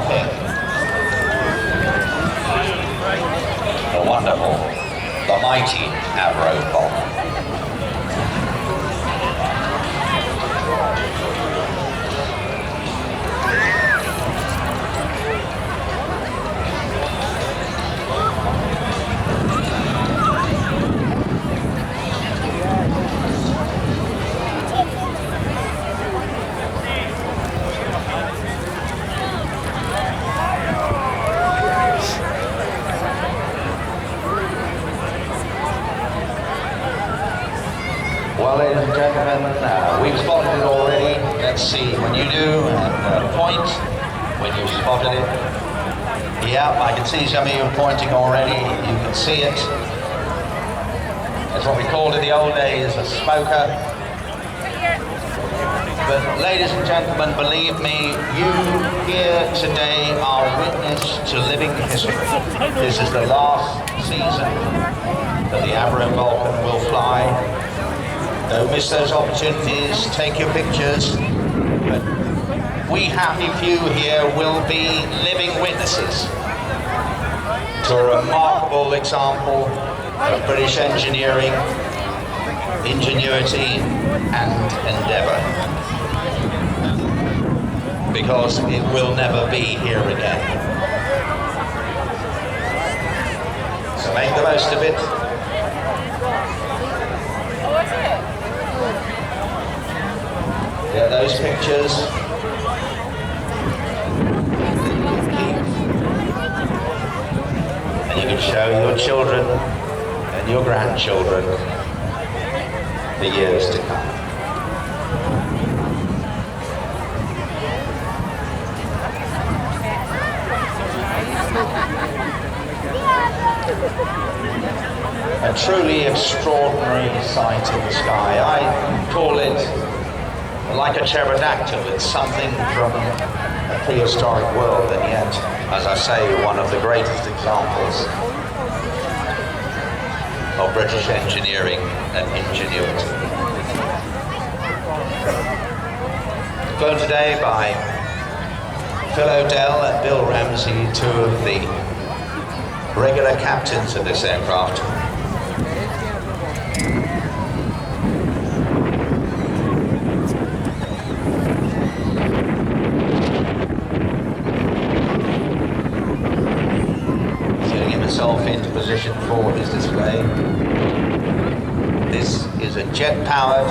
thing. The wonderful, the mighty Avro Vulcan. Well, ladies and gentlemen, we've spotted it already. Let's see when you do, and point when you've spotted it. Yeah, I can see some of you pointing already. You can see it. It's what we called in the old days a smoker. But ladies and gentlemen, believe me, you here today are witness to living history. This is the last season that the Avro Vulcan will fly. Don't miss those opportunities, take your pictures. But we happy few here will be living witnesses to a remarkable example of British engineering, ingenuity and endeavour. Because it will never be here again. So make the most of it. Yeah, those pictures. And you can show your children and your grandchildren the years to come. A truly extraordinary sight in the sky. I call it like a pterodactyl. It's something from a prehistoric world, and yet, as I say, one of the greatest examples of British engineering and ingenuity. Flown today by Phil O'Dell and Bill Ramsey, two of the regular captains of this aircraft. Into position for his display. This is a jet-powered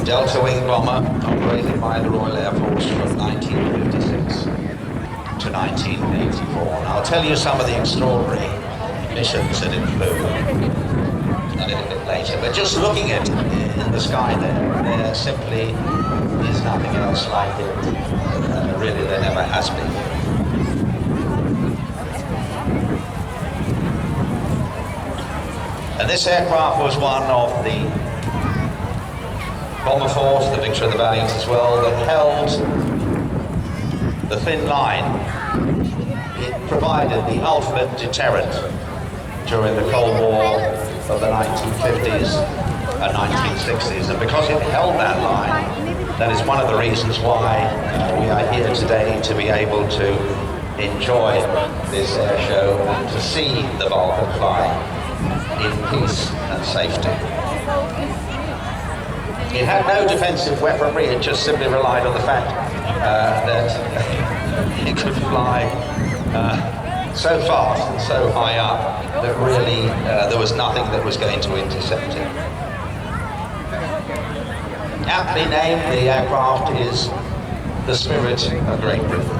Delta Wing bomber operated by the Royal Air Force from 1956 to 1984. And I'll tell you some of the extraordinary missions that it flew a little bit later. But just looking at it in the sky there simply is nothing else like it. Really, there never has been. And this aircraft was one of the bomber force, the Victory of the Valiant as well, that held the thin line. It provided the ultimate deterrent during the Cold War of the 1950s and 1960s. And because it held that line, that is one of the reasons why we are here today, to be able to enjoy this air show and to see the Vulcan fly in peace and safety. It had no defensive weaponry, it just simply relied on the fact that it could fly so fast and so high up that really there was nothing that was going to intercept it. Aptly named, the aircraft is the Spirit of Great Britain.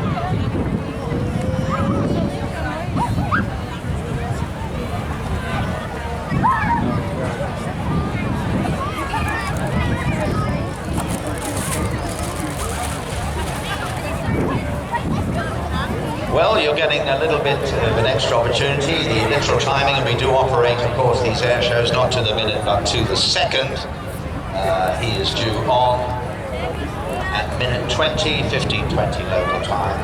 Well, you're getting a little bit of an extra opportunity, the literal timing, and we do operate, of course, these air shows not to the minute but to the second. He is due on at minute 20, 15:20 local time.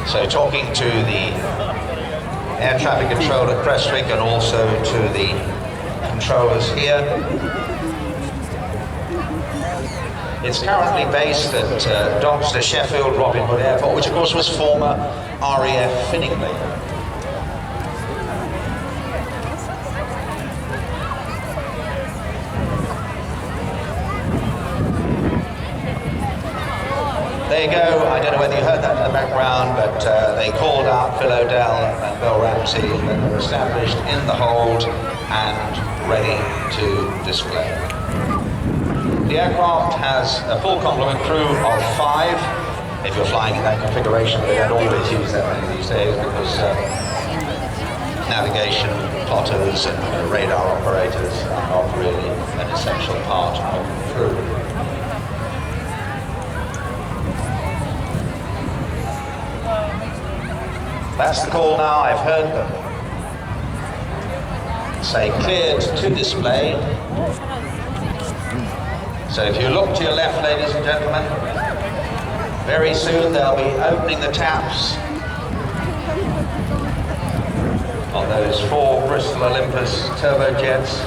So talking to the air traffic controller at Prestwick and also to the controllers here. It's currently based at docks to Sheffield Robin Hood Airport, which of course was former RAF Finningley. There you go. I don't know whether you heard that in the background, but they called out Phil O'Dell and Bill Ramsey that were established in the hold and ready to display. The aircraft has a full complement crew of 5. If you're flying in that configuration, they don't always use that many these days because navigation, plotters and radar operators are not really an essential part of the crew. That's the call now. I've heard them say cleared to display. So if you look to your left, ladies and gentlemen, very soon they'll be opening the taps on those 4 Bristol Olympus turbojets.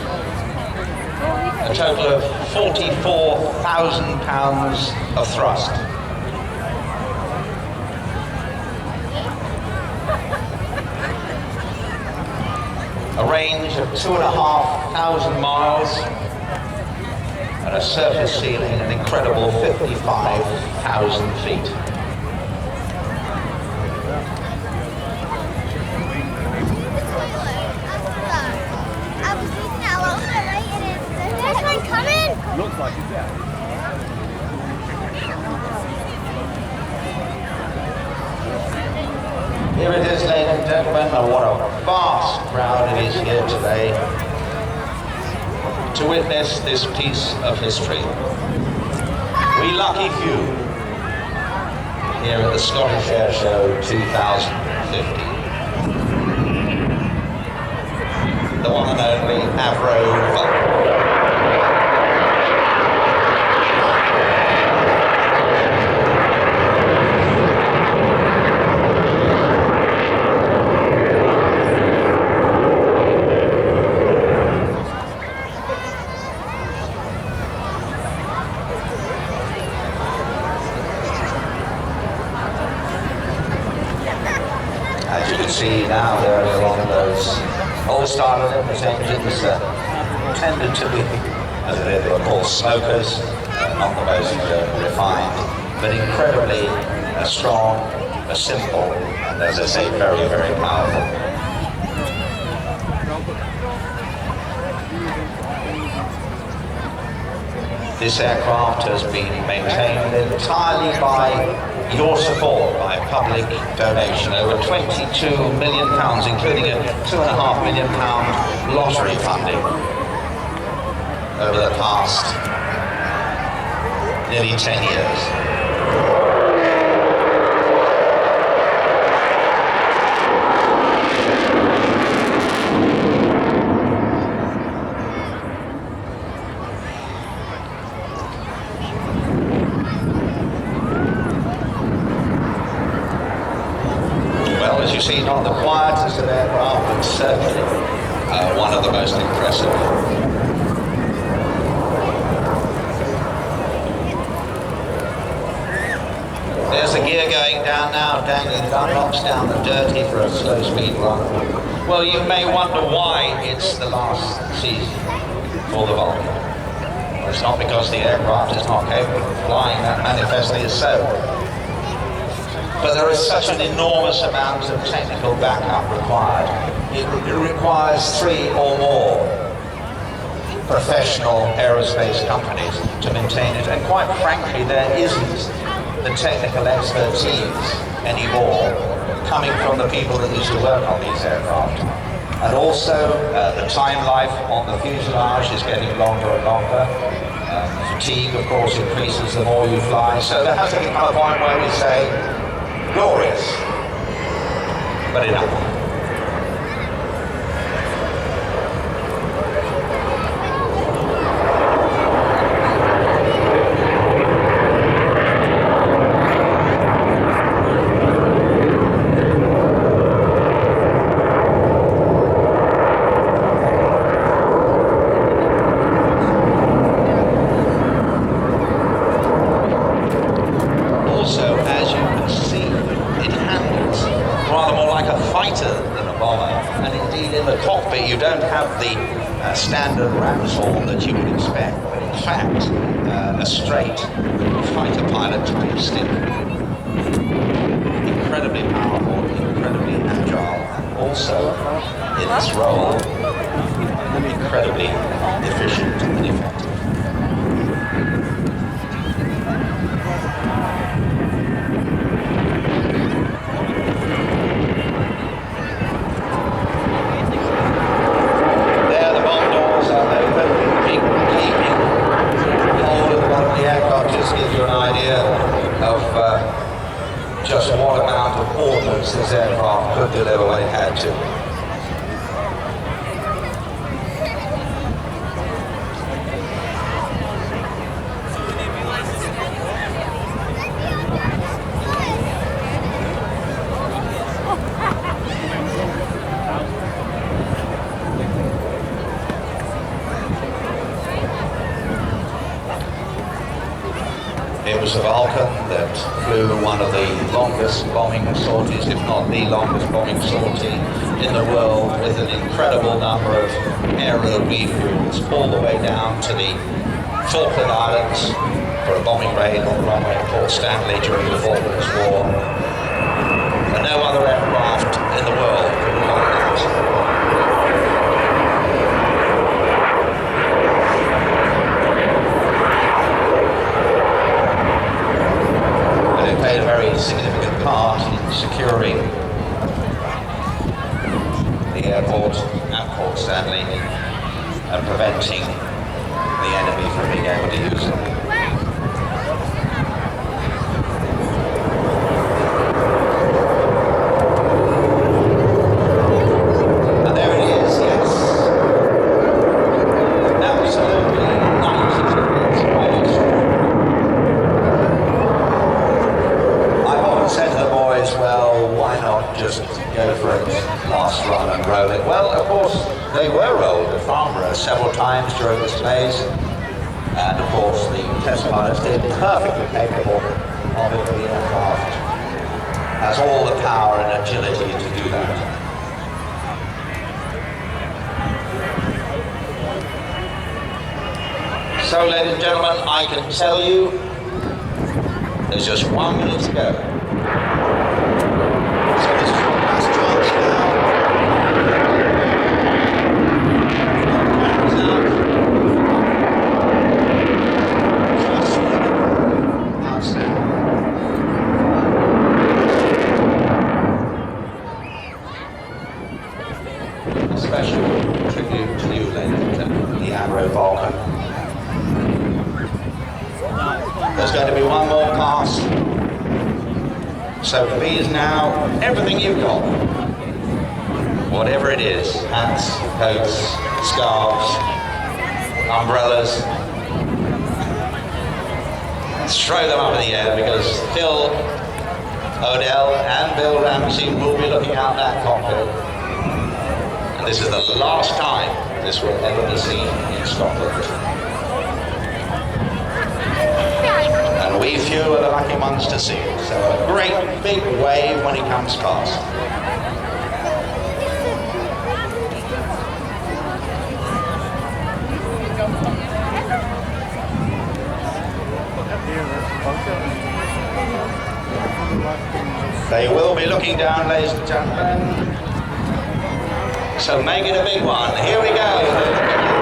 A total of 44,000 pounds of thrust. A range of 2,500 miles and a surface ceiling an incredible 55,000 feet. Looks like it's there. Here it is, ladies and gentlemen, and what a vast crowd it is here today to witness this piece of history. We lucky few here at the Scottish Airshow 2015. The one and only Avro Vulcan. As you can see now, there are a lot of those old-style Olympus engines tended to be, as they were called, smokers, not the most refined, but incredibly strong, simple, and as I say, very, very powerful. This aircraft has been maintained entirely by your support, by public donation. Over £22 million, including a £2.5 million lottery funding over the past nearly 10 years. As you see, not the quietest of aircraft, but certainly one of the most impressive. There's the gear going down now, dangling Dunlops down the dirty for a slow speed run. Well, you may wonder why it's the last season for the Vulcan. Well, it's not because the aircraft is not capable of flying, that manifestly is so. But there is such an enormous amount of technical backup required. It requires 3 or more professional aerospace companies to maintain it, and quite frankly, there isn't the technical expertise anymore coming from the people that used to work on these aircraft. And also, the time life on the fuselage is getting longer and longer. Fatigue, of course, increases the more you fly. So there has to become a point where we say, glorious, but enough. standard ram's horn that you would expect, but in fact, a straight fighter pilot type stick. Incredibly powerful, incredibly agile, and also in its role, incredibly efficient and effective. Just what amount of ordnance this aircraft could deliver when it had to. It was a Vulcan that flew one of the longest bombing sorties, if not the longest bombing sortie in the world, with an incredible number of aerial refuels all the way down to the Falkland Islands for a bombing raid on the runway at Port Stanley during the Falklands War. And no other aircraft in the world could have done that. Played a very significant part in securing the airport at Port Stanley and preventing the enemy from being able to use them. And there it is, yes. Absolutely 90 degrees right. Said to the boys, well, why not just go for it last run and roll it? Well, of course, they were rolled at Farnborough several times during this phase, and of course the test pilots did perfectly capable of it. The aircraft has all the power and agility to do that. So, ladies and gentlemen, I can tell you there's just 1 minute to go. So this is your last chance now. A special tribute to you, ladies and gentlemen, the Avro Vulcan. There's going to be one more pass. So please now, everything you've got, whatever it is, hats, coats, scarves, umbrellas, throw them up in the air because Phil Odell and Bill Ramsey will be looking out that cockpit. And this is the last time this will ever be seen in Scotland. And we few are the lucky ones to see it. So a great big wave when he comes past. They will be looking down, ladies and gentlemen. So make it a big one. Here we go.